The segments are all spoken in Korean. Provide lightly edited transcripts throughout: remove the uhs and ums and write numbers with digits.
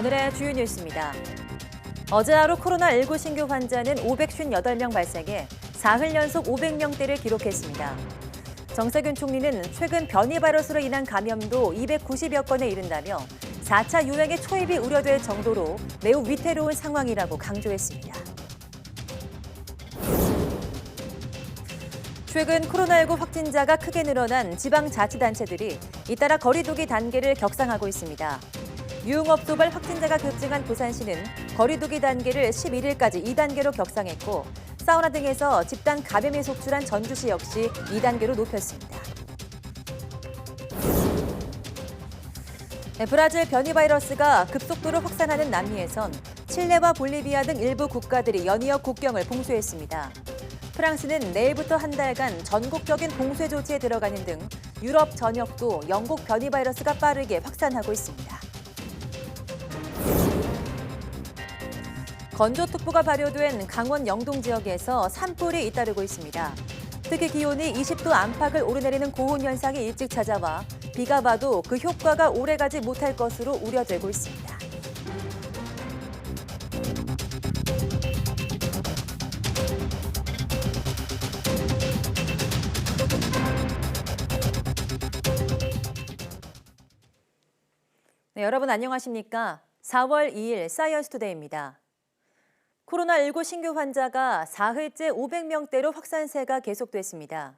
오늘의 주요 뉴스입니다. 어제 하루 코로나19 신규 환자는 558명 발생해 사흘 연속 500명대를 기록했습니다. 정세균 총리는 최근 변이 바이러스로 인한 감염도 290여 건에 이른다며 4차 유행의 초입이 우려될 정도로 매우 위태로운 상황이라고 강조했습니다. 최근 코로나19 확진자가 크게 늘어난 지방자치단체들이 잇따라 거리두기 단계를 격상하고 있습니다. 유흥업 도발 확진자가 급증한 부산시는 거리두기 단계를 11일까지 2단계로 격상했고 사우나 등에서 집단 감염이 속출한 전주시 역시 2단계로 높였습니다. 브라질 변이 바이러스가 급속도로 확산하는 남미에선 칠레와 볼리비아 등 일부 국가들이 연이어 국경을 봉쇄했습니다. 프랑스는 내일부터 한 달간 전국적인 봉쇄 조치에 들어가는 등 유럽 전역도 영국 변이 바이러스가 빠르게 확산하고 있습니다. 건조특보가 발효된 강원 영동 지역에서 산불이 잇따르고 있습니다. 특히 기온이 20도 안팎을 오르내리는 고온 현상이 일찍 찾아와 비가 와도 그 효과가 오래가지 못할 것으로 우려되고 있습니다. 네, 여러분 안녕하십니까? 4월 2일 사이언스투데이입니다. 코로나19 신규 환자가 사흘째 500명대로 확산세가 계속됐습니다.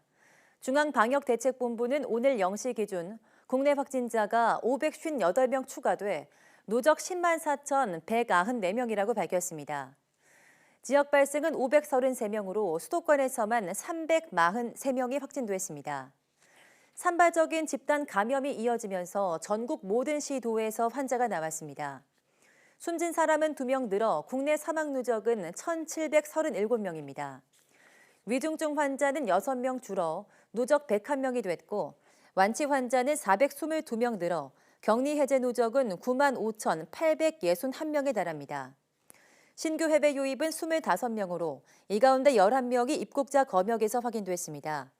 중앙방역대책본부는 오늘 0시 기준 국내 확진자가 558명 추가돼 누적 10만 4,194명이라고 밝혔습니다. 지역 발생은 533명으로 수도권에서만 343명이 확진됐습니다. 산발적인 집단 감염이 이어지면서 전국 모든 시도에서 환자가 나왔습니다. 숨진 사람은 2명 늘어 국내 사망 누적은 1,737명입니다. 위중증 환자는 6명 줄어 누적 101명이 됐고 완치 환자는 422명 늘어 격리 해제 누적은 95,861명에 달합니다. 신규 해외 유입은 25명으로 이 가운데 11명이 입국자 검역에서 확인됐습니다.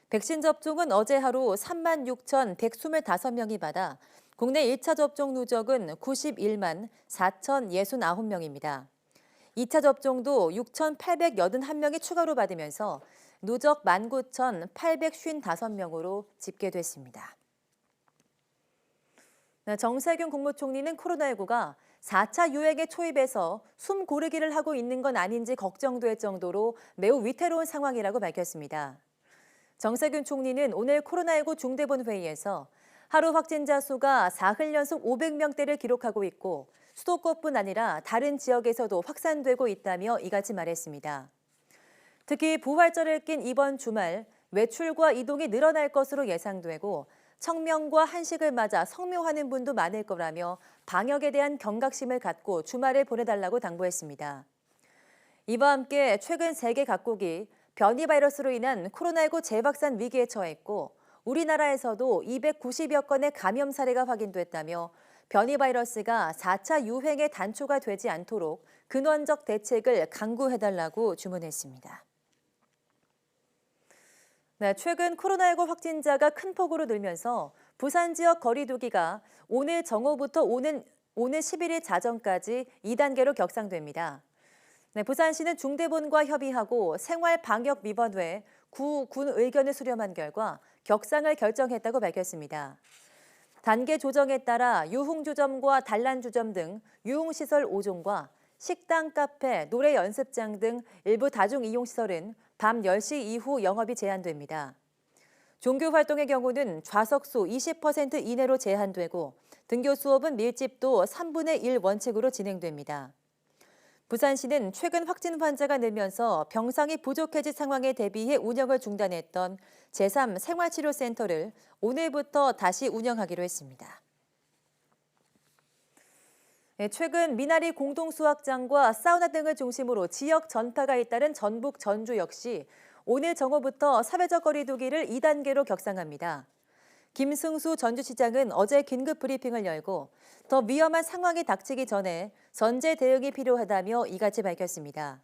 백신 접종은 어제 하루 36,125명이 받아 국내 1차 접종 누적은 91만 4,069명입니다. 2차 접종도 6,881명이 추가로 받으면서 누적 19,855명으로 집계됐습니다. 정세균 국무총리는 코로나19가 4차 유행의 초입에서 숨 고르기를 하고 있는 건 아닌지 걱정될 정도로 매우 위태로운 상황이라고 밝혔습니다. 정세균 총리는 오늘 코로나19 중대본 회의에서 하루 확진자 수가 사흘 연속 500명대를 기록하고 있고 수도권뿐 아니라 다른 지역에서도 확산되고 있다며 이같이 말했습니다. 특히 부활절을 낀 이번 주말 외출과 이동이 늘어날 것으로 예상되고 청명과 한식을 맞아 성묘하는 분도 많을 거라며 방역에 대한 경각심을 갖고 주말을 보내달라고 당부했습니다. 이와 함께 최근 세계 각국이 변이 바이러스로 인한 코로나19 재확산 위기에 처했고 우리나라에서도 290여 건의 감염 사례가 확인됐다며 변이 바이러스가 4차 유행의 단초가 되지 않도록 근원적 대책을 강구해달라고 주문했습니다. 네, 최근 코로나19 확진자가 큰 폭으로 늘면서 부산 지역 거리두기가 오늘 정오부터 오는 11일 자정까지 2단계로 격상됩니다. 네, 부산시는 중대본과 협의하고 생활방역위원회 군 의견을 수렴한 결과 격상을 결정했다고 밝혔습니다. 단계 조정에 따라 유흥주점과 단란주점 등 유흥시설 5종과 식당, 카페, 노래 연습장 등 일부 다중이용시설은 밤 10시 이후 영업이 제한됩니다. 종교 활동의 경우는 좌석수 20% 이내로 제한되고 등교 수업은 밀집도 3분의 1 원칙으로 진행됩니다. 부산시는 최근 확진 환자가 늘면서 병상이 부족해진 상황에 대비해 운영을 중단했던 제3생활치료센터를 오늘부터 다시 운영하기로 했습니다. 최근 미나리 공동수확장과 사우나 등을 중심으로 지역 전파가 잇따른 전북 전주 역시 오늘 정오부터 사회적 거리두기를 2단계로 격상합니다. 김승수 전주시장은 어제 긴급 브리핑을 열고 더 위험한 상황이 닥치기 전에 전제 대응이 필요하다며 이같이 밝혔습니다.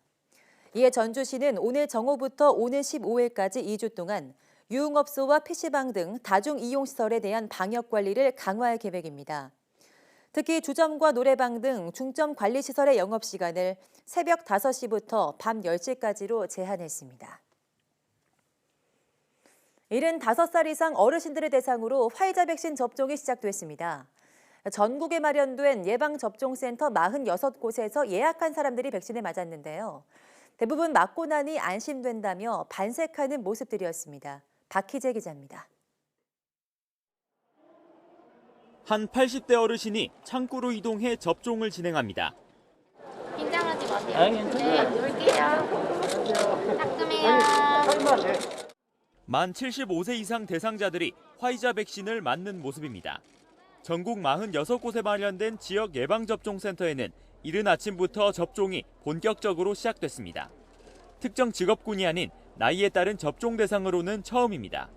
이에 전주시는 오늘 정오부터 오늘 15일까지 2주 동안 유흥업소와 PC방 등 다중이용시설에 대한 방역관리를 강화할 계획입니다. 특히 주점과 노래방 등 중점 관리시설의 영업시간을 새벽 5시부터 밤 10시까지로 제한했습니다. 75살 이상 어르신들을 대상으로 화이자 백신 접종이 시작됐습니다. 전국에 마련된 예방접종센터 46곳에서 예약한 사람들이 백신을 맞았는데요. 대부분 맞고 나니 안심된다며 반색하는 모습들이었습니다. 박희재 기자입니다. 한 80대 어르신이 창구로 이동해 접종을 진행합니다. 긴장하지 마세요. 네, 놀게요. 따끔해요. 만 75세 이상 대상자들이 화이자 백신을 맞는 모습입니다. 전국 46곳에 마련된 지역 예방접종센터에는 이른 아침부터 접종이 본격적으로 시작됐습니다. 특정 직업군이 아닌 나이에 따른 접종 대상으로는 처음입니다.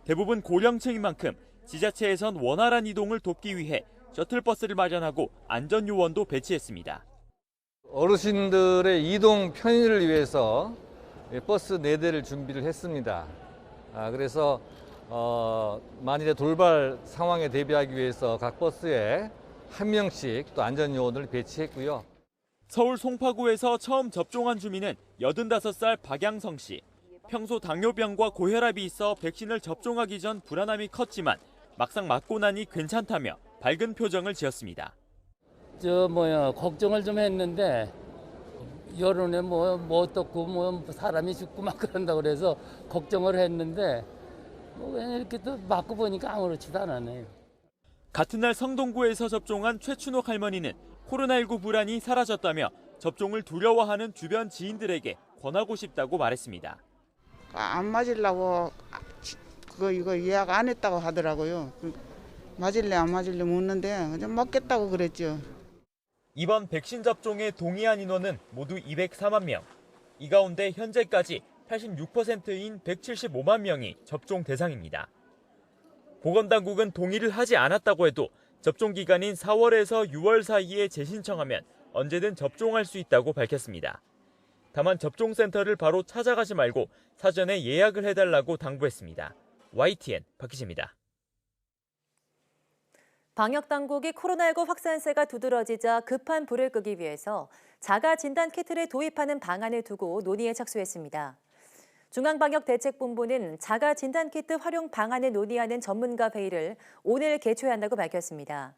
대부분 고령층인 만큼 지자체에선 원활한 이동을 돕기 위해 셔틀버스를 마련하고 안전요원도 배치했습니다. 어르신들의 이동 편의를 위해서 버스 4대를 준비를 했습니다. 그래서 만일의 돌발 상황에 대비하기 위해서 각 버스에 한 명씩 또 안전요원을 배치했고요. 서울 송파구에서 처음 접종한 주민은 85살 박양성 씨. 평소 당뇨병과 고혈압이 있어 백신을 접종하기 전 불안함이 컸지만 막상 맞고 나니 괜찮다며 밝은 표정을 지었습니다. 걱정을 좀 했는데 여론에 뭐 어떻고 사람이 죽고 막 그런다 그래서 걱정을 했는데 이렇게 또 맞고 보니까 아무렇지도 않았네요. 같은 날 성동구에서 접종한 최춘옥 할머니는 코로나19 불안이 사라졌다며 접종을 두려워하는 주변 지인들에게 권하고 싶다고 말했습니다. 안 맞으려고 이거 예약 안 했다고 하더라고요. 맞을래 안 맞을래 묻는데 그냥 맞겠다고 그랬죠. 이번 백신 접종에 동의한 인원은 모두 204만 명. 이 가운데 현재까지 86%인 175만 명이 접종 대상입니다. 보건당국은 동의를 하지 않았다고 해도 접종 기간인 4월에서 6월 사이에 재신청하면 언제든 접종할 수 있다고 밝혔습니다. 다만 접종센터를 바로 찾아가지 말고 사전에 예약을 해달라고 당부했습니다. YTN 박희재입니다. 방역당국이 코로나19 확산세가 두드러지자 급한 불을 끄기 위해서 자가 진단 키트를 도입하는 방안을 두고 논의에 착수했습니다. 중앙방역대책본부는 자가 진단 키트 활용 방안을 논의하는 전문가 회의를 오늘 개최한다고 밝혔습니다.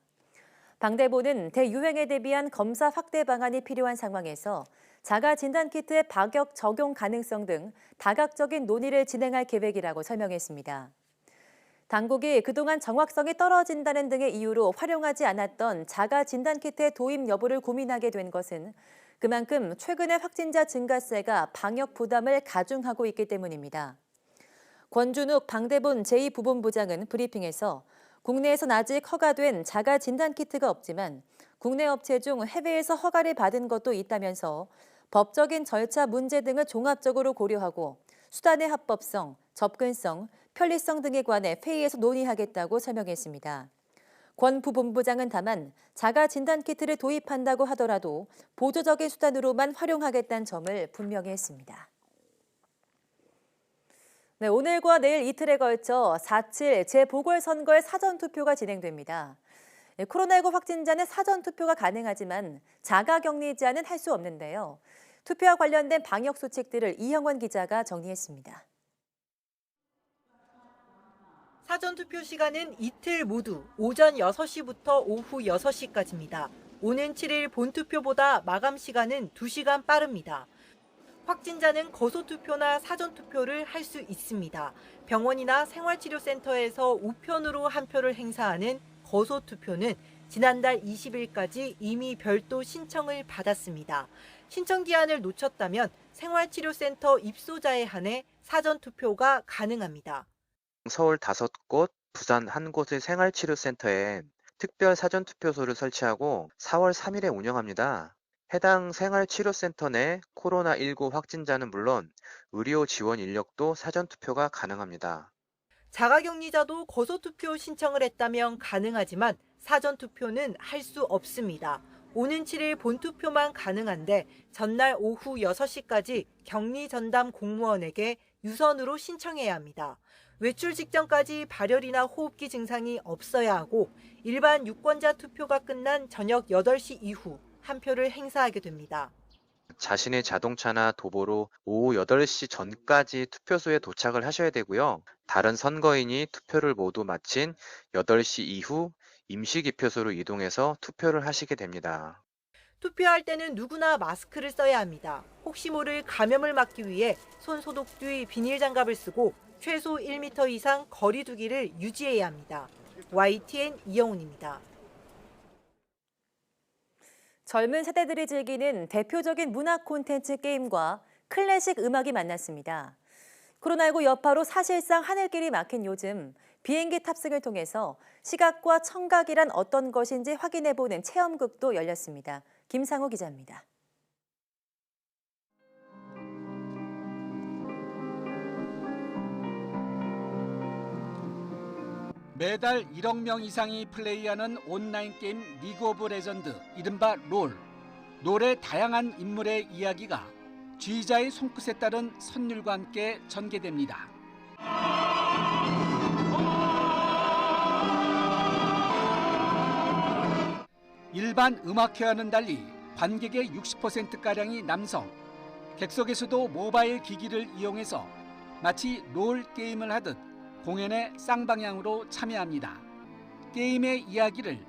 방대본은 대유행에 대비한 검사 확대 방안이 필요한 상황에서 자가 진단 키트의 파격 적용 가능성 등 다각적인 논의를 진행할 계획이라고 설명했습니다. 당국이 그동안 정확성이 떨어진다는 등의 이유로 활용하지 않았던 자가 진단 키트의 도입 여부를 고민하게 된 것은 그만큼 최근의 확진자 증가세가 방역 부담을 가중하고 있기 때문입니다. 권준욱 방대본 제2부본부장은 브리핑에서 국내에선 아직 허가된 자가 진단 키트가 없지만 국내 업체 중 해외에서 허가를 받은 것도 있다면서 법적인 절차 문제 등을 종합적으로 고려하고 수단의 합법성, 접근성, 편리성 등에 관해 회의에서 논의하겠다고 설명했습니다. 권 부본부장은 다만 자가 진단 키트를 도입한다고 하더라도 보조적인 수단으로만 활용하겠다는 점을 분명히 했습니다. 네, 오늘과 내일 이틀에 걸쳐 4.7 재보궐선거의 사전투표가 진행됩니다. 코로나19 확진자는 사전투표가 가능하지만 자가격리자는 할 수 없는데요. 투표와 관련된 방역수칙들을 이형원 기자가 정리했습니다. 사전투표 시간은 이틀 모두 오전 6시부터 오후 6시까지입니다. 오는 7일 본투표보다 마감 시간은 2시간 빠릅니다. 확진자는 거소투표나 사전투표를 할 수 있습니다. 병원이나 생활치료센터에서 우편으로 한 표를 행사하는 거소투표는 지난달 20일까지 이미 별도 신청을 받았습니다. 신청 기한을 놓쳤다면 생활치료센터 입소자에 한해 사전투표가 가능합니다. 서울 5곳, 부산 1곳의 생활치료센터에 특별 사전투표소를 설치하고 4월 3일에 운영합니다. 해당 생활치료센터 내 코로나19 확진자는 물론 의료 지원 인력도 사전투표가 가능합니다. 자가격리자도 거소투표 신청을 했다면 가능하지만 사전투표는 할 수 없습니다. 오는 7일 본투표만 가능한데 전날 오후 6시까지 격리 전담 공무원에게 유선으로 신청해야 합니다. 외출 직전까지 발열이나 호흡기 증상이 없어야 하고 일반 유권자 투표가 끝난 저녁 8시 이후 한 표를 행사하게 됩니다. 자신의 자동차나 도보로 오후 8시 전까지 투표소에 도착을 하셔야 되고요. 다른 선거인이 투표를 모두 마친 8시 이후 임시기표소로 이동해서 투표를 하시게 됩니다. 투표할 때는 누구나 마스크를 써야 합니다. 혹시 모를 감염을 막기 위해 손 소독 뒤 비닐장갑을 쓰고 최소 1m 이상 거리 두기를 유지해야 합니다. YTN 이영훈입니다. 젊은 세대들이 즐기는 대표적인 문화 콘텐츠 게임과 클래식 음악이 만났습니다. 코로나19 여파로 사실상 하늘길이 막힌 요즘 비행기 탑승을 통해서 시각과 청각이란 어떤 것인지 확인해보는 체험극도 열렸습니다. 김상우 기자입니다. 매달 1억 명 이상이 플레이하는 온라인 게임 리그 오브 레전드, 이른바 롤. 롤의 다양한 인물의 이야기가 쥐자의 손끝에 따른 선율과 함께 전개됩니다. 일반 음악회와는 달리 관객의 60%가량이 남성. 객석에서도 모바일 기기를 이용해서 마치 롤 게임을 하듯 공연의 쌍방향으로 참여합니다. 게임의 이야기를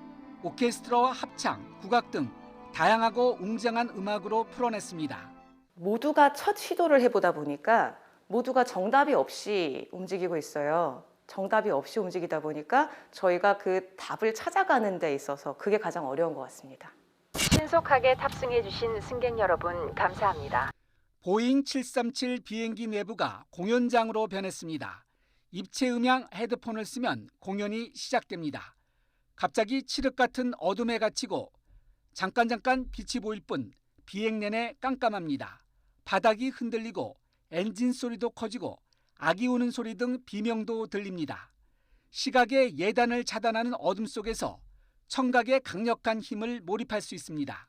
오케스트라와 합창, 국악 등 다양하고 웅장한 음악으로 풀어냈습니다. 모두가 첫 시도를 해보다 보니까 모두가 정답이 없이 움직이고 있어요. 정답이 없이 움직이다 보니까 저희가 그 답을 찾아가는 데 있어서 그게 가장 어려운 것 같습니다. 신속하게 탑승해 주신 승객 여러분 감사합니다. 보잉 737 비행기 내부가 공연장으로 변했습니다. 입체 음향 헤드폰을 쓰면 공연이 시작됩니다. 갑자기 칠흑 같은 어둠에 갇히고 잠깐 빛이 보일 뿐 비행 내내 깜깜합니다. 바닥이 흔들리고 엔진 소리도 커지고 아기 우는 소리 등 비명도 들립니다. 시각의 예단을 차단하는 어둠 속에서 청각의 강력한 힘을 몰입할 수 있습니다.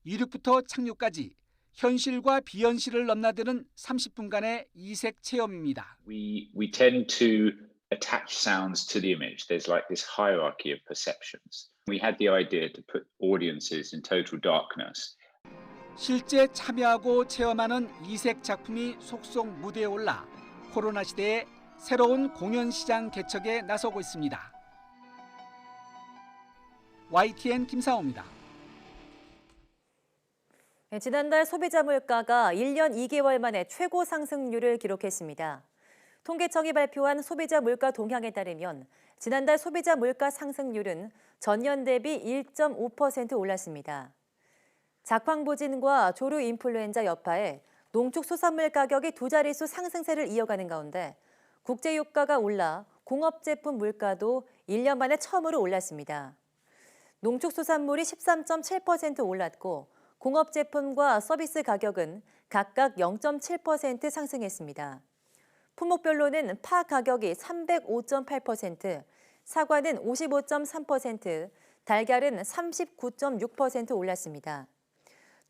이륙부터 착륙까지 현실과 비현실을 넘나드는 30분간의 이색 체험입니다. We tend to attach sounds to the image. There's like this hierarchy of perceptions. We had the idea to put audiences in total darkness. 실제 참여하고 체험하는 이색 작품이 속속 무대에 올라 코로나 시대에 새로운 공연 시장 개척에 나서고 있습니다. YTN 김상호입니다. 지난달 소비자 물가가 1년 2개월 만에 최고 상승률을 기록했습니다. 통계청이 발표한 소비자 물가 동향에 따르면 지난달 소비자 물가 상승률은 전년 대비 1.5% 올랐습니다. 작황부진과 조류 인플루엔자 여파에 농축수산물 가격이 두 자릿수 상승세를 이어가는 가운데 국제유가가 올라 공업제품 물가도 1년 만에 처음으로 올랐습니다. 농축수산물이 13.7% 올랐고 공업제품과 서비스 가격은 각각 0.7% 상승했습니다. 품목별로는 파 가격이 305.8%, 사과는 55.3%, 달걀은 39.6% 올랐습니다.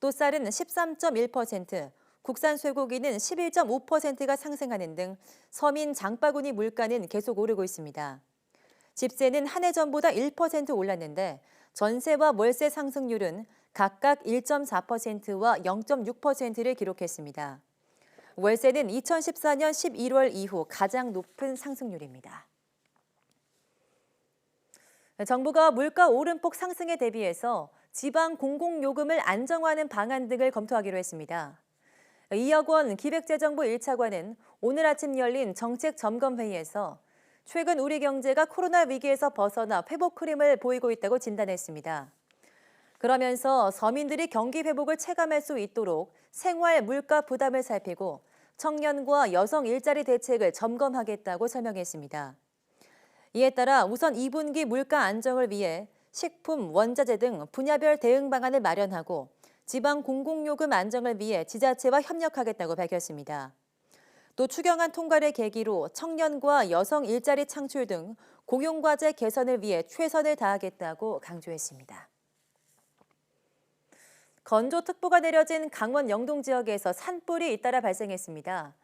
또 쌀은 13.1%, 국산 쇠고기는 11.5%가 상승하는 등 서민 장바구니 물가는 계속 오르고 있습니다. 집세는 한 해 전보다 1% 올랐는데 전세와 월세 상승률은 각각 1.4%와 0.6%를 기록했습니다. 월세는 2014년 11월 이후 가장 높은 상승률입니다. 정부가 물가 오름폭 상승에 대비해서 지방 공공요금을 안정화하는 방안 등을 검토하기로 했습니다. 이혁원 기획재정부 1차관은 오늘 아침 열린 정책점검회의에서 최근 우리 경제가 코로나 위기에서 벗어나 회복 흐름을 보이고 있다고 진단했습니다. 그러면서 서민들이 경기 회복을 체감할 수 있도록 생활 물가 부담을 살피고 청년과 여성 일자리 대책을 점검하겠다고 설명했습니다. 이에 따라 우선 2분기 물가 안정을 위해 식품, 원자재 등 분야별 대응 방안을 마련하고 지방 공공요금 안정을 위해 지자체와 협력하겠다고 밝혔습니다. 또 추경안 통과를 계기로 청년과 여성 일자리 창출 등 고용과제 개선을 위해 최선을 다하겠다고 강조했습니다. 건조특보가 내려진 강원 영동 지역에서 산불이 잇따라 발생했습니다.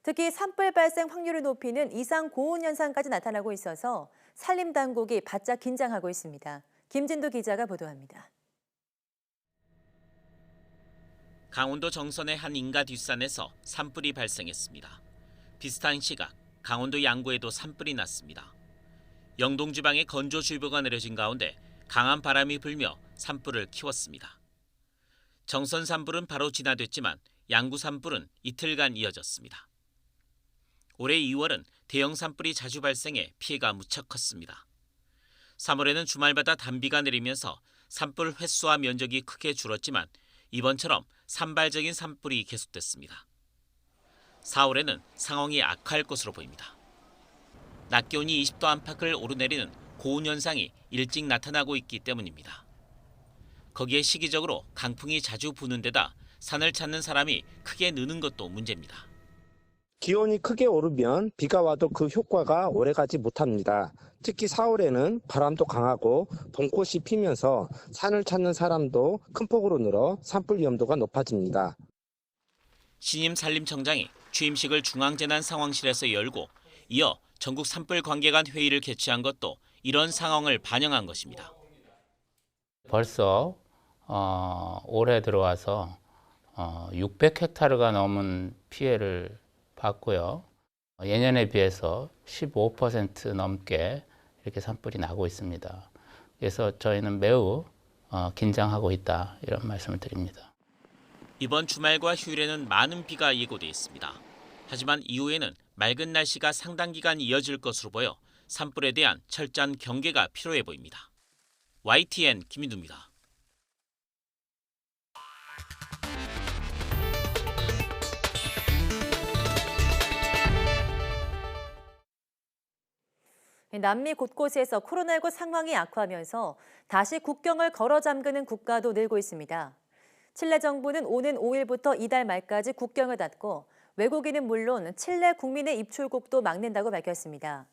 특히 산불 발생 확률을 높이는 이상 고온 현상까지 나타나고 있어서 산림당국이 바짝 긴장하고 있습니다. 김진도 기자가 보도합니다. 강원도 정선의 한 인가 뒷산에서 산불이 발생했습니다. 비슷한 시각 강원도 양구에도 산불이 났습니다. 영동 지방에 건조주의보가 내려진 가운데 강한 바람이 불며 산불을 키웠습니다. 정선 산불은 바로 진화됐지만 양구 산불은 이틀간 이어졌습니다. 올해 2월은 대형 산불이 자주 발생해 피해가 무척 컸습니다. 3월에는 주말마다 단비가 내리면서 산불 횟수와 면적이 크게 줄었지만 이번처럼 산발적인 산불이 계속됐습니다. 4월에는 상황이 악화할 것으로 보입니다. 낮 기온이 20도 안팎을 오르내리는 고온 현상이 일찍 나타나고 있기 때문입니다. 거기에 시기적으로 강풍이 자주 부는 데다 산을 찾는 사람이 크게 느는 것도 문제입니다. 기온이 크게 오르면 비가 와도 그 효과가 오래가지 못합니다. 특히 4월에는 바람도 강하고 봄꽃이 피면서 산을 찾는 사람도 큰 폭으로 늘어 산불 위험도가 높아집니다. 신임 산림청장이 취임식을 중앙재난상황실에서 열고 이어 전국 산불 관계관 회의를 개최한 것도 이런 상황을 반영한 것입니다. 벌써 올해 들어와서 600헥타르가 넘은 피해를 봤고요. 예년에 비해서 15% 넘게 이렇게 산불이 나고 있습니다. 그래서 저희는 매우 긴장하고 있다 이런 말씀을 드립니다. 이번 주말과 휴일에는 많은 비가 예고돼 있습니다. 하지만 이후에는 맑은 날씨가 상당 기간 이어질 것으로 보여 산불에 대한 철저한 경계가 필요해 보입니다. YTN 김인두입니다. 남미 곳곳에서 코로나19 상황이 악화하면서 다시 국경을 걸어 잠그는 국가도 늘고 있습니다. 칠레 정부는 오는 5일부터 이달 말까지 국경을 닫고 외국인은 물론 칠레 국민의 입출국도 막는다고 밝혔습니다.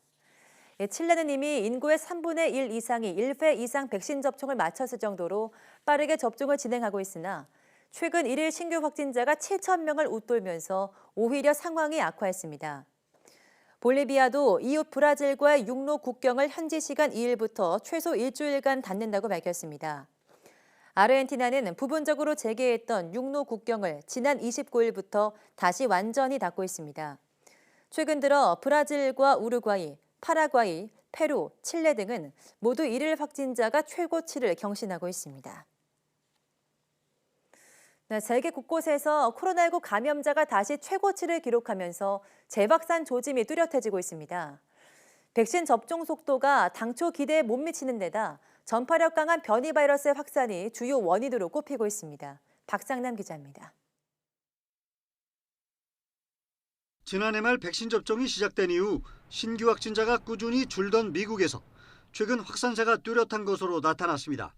칠레는 이미 인구의 3분의 1 이상이 1회 이상 백신 접종을 마쳤을 정도로 빠르게 접종을 진행하고 있으나 최근 1일 신규 확진자가 7,000명을 웃돌면서 오히려 상황이 악화했습니다. 볼리비아도 이웃 브라질과의 육로 국경을 현지 시간 2일부터 최소 일주일간 닫는다고 밝혔습니다. 아르헨티나는 부분적으로 재개했던 육로 국경을 지난 29일부터 다시 완전히 닫고 있습니다. 최근 들어 브라질과 우루과이, 파라과이, 페루, 칠레 등은 모두 1일 확진자가 최고치를 경신하고 있습니다. 세계 곳곳에서 코로나19 감염자가 다시 최고치를 기록하면서 재확산 조짐이 뚜렷해지고 있습니다. 백신 접종 속도가 당초 기대에 못 미치는 데다 전파력 강한 변이 바이러스의 확산이 주요 원인으로 꼽히고 있습니다. 박상남 기자입니다. 지난해 말 백신 접종이 시작된 이후 신규 확진자가 꾸준히 줄던 미국에서 최근 확산세가 뚜렷한 것으로 나타났습니다.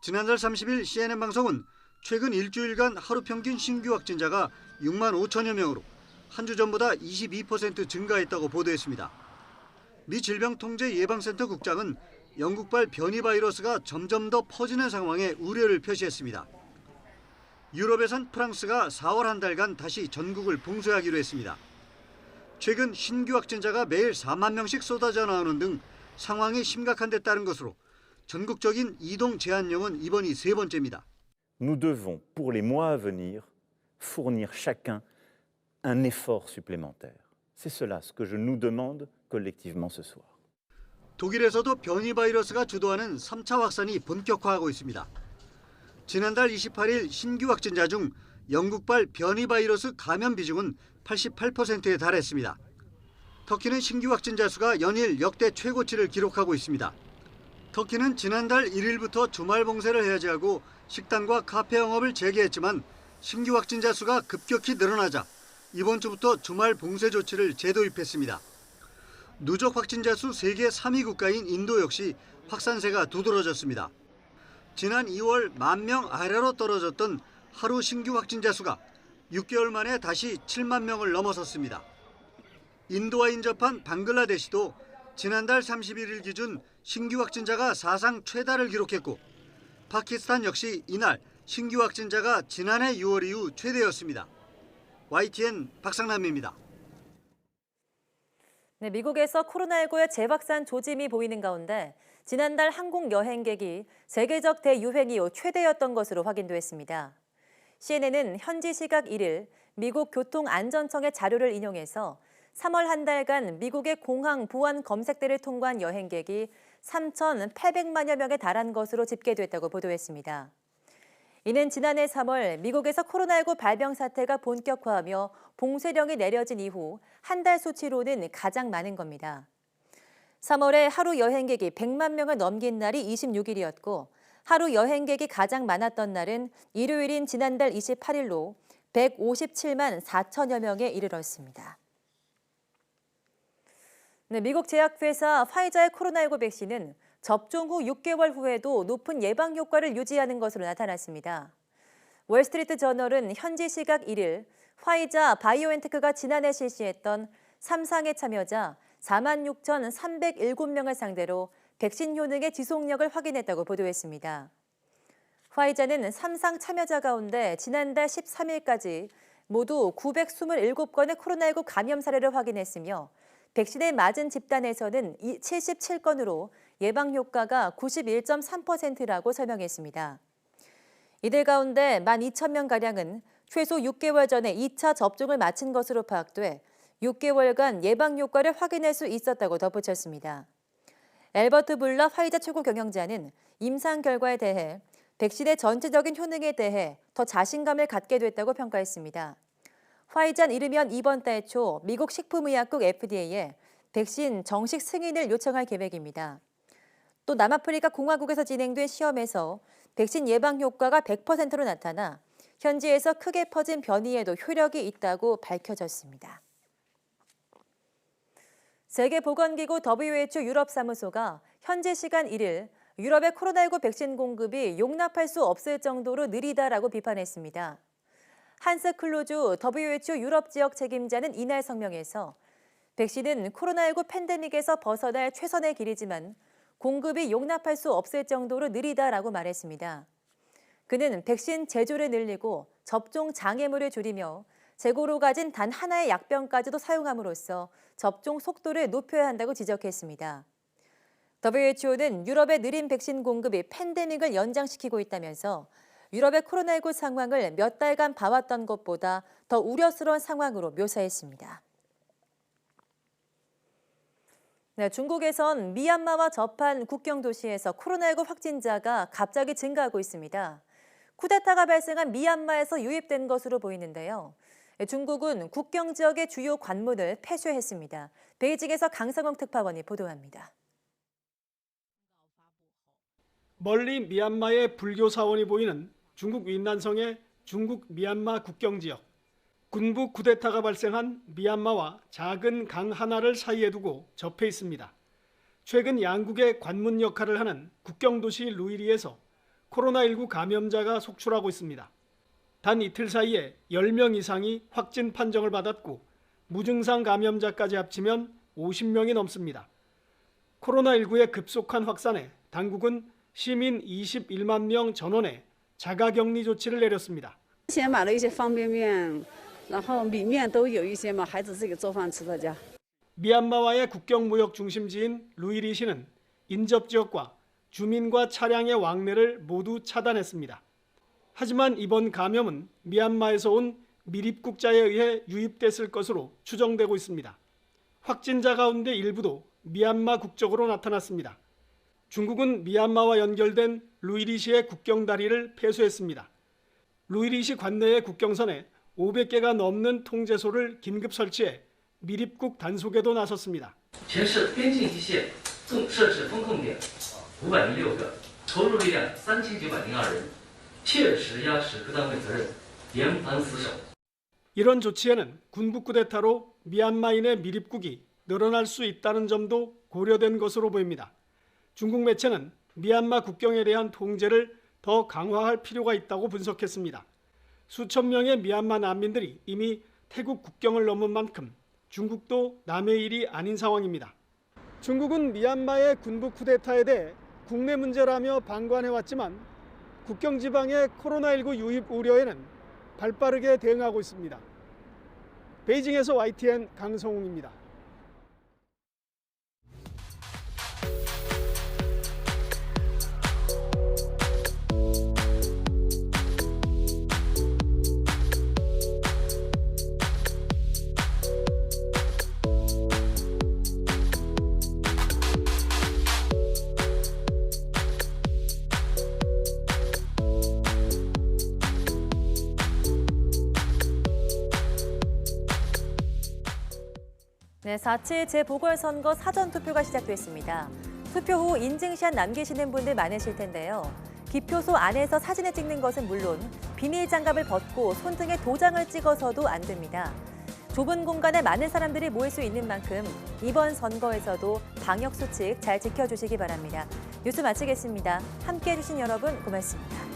지난달 30일 CNN 방송은 최근 일주일간 하루 평균 신규 확진자가 6만 5천여 명으로 한 주 전보다 22% 증가했다고 보도했습니다. 미 질병통제예방센터 국장은 영국발 변이 바이러스가 점점 더 퍼지는 상황에 우려를 표시했습니다. 유럽에선 프랑스가 4월 한 달간 다시 전국을 봉쇄하기로 했습니다. 최근 신규 확진자가 매일 4만 명씩 쏟아져 나오는 등 상황이 심각한 데 따른 것으로 전국적인 이동 제한령은 이번이 세 번째입니다. Nous devons, pour les mois à venir, fournir chacun un effort supplémentaire. C'est cela ce que je nous demande collectivement ce soir. 독일에서도 변이 바이러스가 주도하는 3차 확산이 본격화하고 있습니다. 지난달 28일 신규 확진자 중 영국발 변이 바이러스 감염 비중은 88%에 달했습니다. 터키는 신규 확진자 수가 연일 역대 최고치를 기록하고 있습니다. 터키는 지난달 1일부터 주말 봉쇄를 해제하고 식당과 카페 영업을 재개했지만 신규 확진자 수가 급격히 늘어나자 이번 주부터 주말 봉쇄 조치를 재도입했습니다. 누적 확진자 수 세계 3위 국가인 인도 역시 확산세가 두드러졌습니다. 지난 2월 1만 명 아래로 떨어졌던 하루 신규 확진자 수가 6개월 만에 다시 7만 명을 넘어섰습니다. 인도와 인접한 방글라데시도 지난달 31일 기준 신규 확진자가 사상 최다를 기록했고 파키스탄 역시 이날 신규 확진자가 지난해 6월 이후 최대였습니다. YTN 박상남입니다. 네, 미국에서 코로나19의 재확산 조짐이 보이는 가운데 지난달 항공 여행객이 세계적 대유행 이후 최대였던 것으로 확인됐습니다. CNN은 현지 시각 1일 미국 교통안전청의 자료를 인용해서 3월 한 달간 미국의 공항 보안 검색대를 통과한 여행객이 3,800만여 명에 달한 것으로 집계됐다고 보도했습니다. 이는 지난해 3월 미국에서 코로나19 발병 사태가 본격화하며 봉쇄령이 내려진 이후 한 달 수치로는 가장 많은 겁니다. 3월에 하루 여행객이 100만 명을 넘긴 날이 26일이었고 하루 여행객이 가장 많았던 날은 일요일인 지난달 28일로 157만 4천여 명에 이르렀습니다. 네, 미국 제약회사 화이자의 코로나19 백신은 접종 후 6개월 후에도 높은 예방 효과를 유지하는 것으로 나타났습니다. 월스트리트 저널은 현지 시각 1일 화이자 바이오엔테크가 지난해 실시했던 3상에 참여자 46,307명을 상대로 백신 효능의 지속력을 확인했다고 보도했습니다. 화이자는 3상 참여자 가운데 지난달 13일까지 모두 927건의 코로나19 감염 사례를 확인했으며 백신을 맞은 집단에서는 77건으로 예방 효과가 91.3%라고 설명했습니다. 이들 가운데 12,000명가량은 최소 6개월 전에 2차 접종을 마친 것으로 파악돼 6개월간 예방 효과를 확인할 수 있었다고 덧붙였습니다. 앨버트 불러 화이자 최고 경영자는 임상 결과에 대해 백신의 전체적인 효능에 대해 더 자신감을 갖게 됐다고 평가했습니다. 화이자는 이르면 이번 달 초 미국 식품의약국 FDA에 백신 정식 승인을 요청할 계획입니다. 또 남아프리카 공화국에서 진행된 시험에서 백신 예방 효과가 100%로 나타나 현지에서 크게 퍼진 변이에도 효력이 있다고 밝혀졌습니다. 세계보건기구 WHO 유럽사무소가 현지 시간 1일 유럽의 코로나19 백신 공급이 용납할 수 없을 정도로 느리다라고 비판했습니다. 한스 클루주 WHO 유럽 지역 책임자는 이날 성명에서 백신은 코로나19 팬데믹에서 벗어날 최선의 길이지만 공급이 용납할 수 없을 정도로 느리다라고 말했습니다. 그는 백신 제조를 늘리고 접종 장애물을 줄이며 재고로 가진 단 하나의 약병까지도 사용함으로써 접종 속도를 높여야 한다고 지적했습니다. WHO는 유럽의 느린 백신 공급이 팬데믹을 연장시키고 있다면서 유럽의 코로나19 상황을 몇 달간 봐왔던 것보다 더 우려스러운 상황으로 묘사했습니다. 네, 중국에선 미얀마와 접한 국경 도시에서 코로나19 확진자가 갑자기 증가하고 있습니다. 쿠데타가 발생한 미얀마에서 유입된 것으로 보이는데요. 중국은 국경 지역의 주요 관문을 폐쇄했습니다. 베이징에서 강성웅 특파원이 보도합니다. 멀리 미얀마의 불교 사원이 보이는 중국 윈난성의 중국 미얀마 국경 지역. 군부 쿠데타가 발생한 미얀마와 작은 강 하나를 사이에 두고 접해 있습니다. 최근 양국의 관문 역할을 하는 국경 도시 루이리에서 코로나19 감염자가 속출하고 있습니다. 단 이틀 사이에 10명 이상이 확진 판정을 받았고 무증상 감염자까지 합치면 50명이 넘습니다. 코로나19의 급속한 확산에 당국은 시민 21만 명 전원에 자가격리 조치를 내렸습니다. 先买了一些方便面，然后米面都有一些嘛，孩子自己做饭吃在家。 미얀마와의 국경 무역 중심지인 루이리시는 인접 지역과 주민과 차량의 왕래를 모두 차단했습니다. 하지만 이번 감염은 미얀마에서 온 미립국자에 의해 유입됐을 것으로 추정되고 있습니다. 확진자 가운데 일부도 미얀마 국적으로 나타났습니다. 중국은 미얀마와 연결된 루이리시의 국경 다리를 폐쇄했습니다. 루이리시 관내의 국경선에 500개가 넘는 통제소를 긴급 설치해 미립국 단속에도 나섰습니다. 全市边境一线纵设置风控点506个，投入力量3902人，切实压实各单位责任，严防死守。 이런 조치에는 군부 쿠데타로 미얀마인의 미립국이 늘어날 수 있다는 점도 고려된 것으로 보입니다. 중국 매체는 미얀마 국경에 대한 통제를 더 강화할 필요가 있다고 분석했습니다. 수천 명의 미얀마 난민들이 이미 태국 국경을 넘은 만큼 중국도 남의 일이 아닌 상황입니다. 중국은 미얀마의 군부 쿠데타에 대해 국내 문제라며 방관해왔지만 국경 지방의 코로나19 유입 우려에는 발빠르게 대응하고 있습니다. 베이징에서 YTN 강성웅입니다. 네, 4.7 재보궐선거 사전투표가 시작됐습니다. 투표 후 인증샷 남기시는 분들 많으실 텐데요. 기표소 안에서 사진을 찍는 것은 물론 비닐 장갑을 벗고 손등에 도장을 찍어서도 안 됩니다. 좁은 공간에 많은 사람들이 모일 수 있는 만큼 이번 선거에서도 방역수칙 잘 지켜주시기 바랍니다. 뉴스 마치겠습니다. 함께해 주신 여러분 고맙습니다.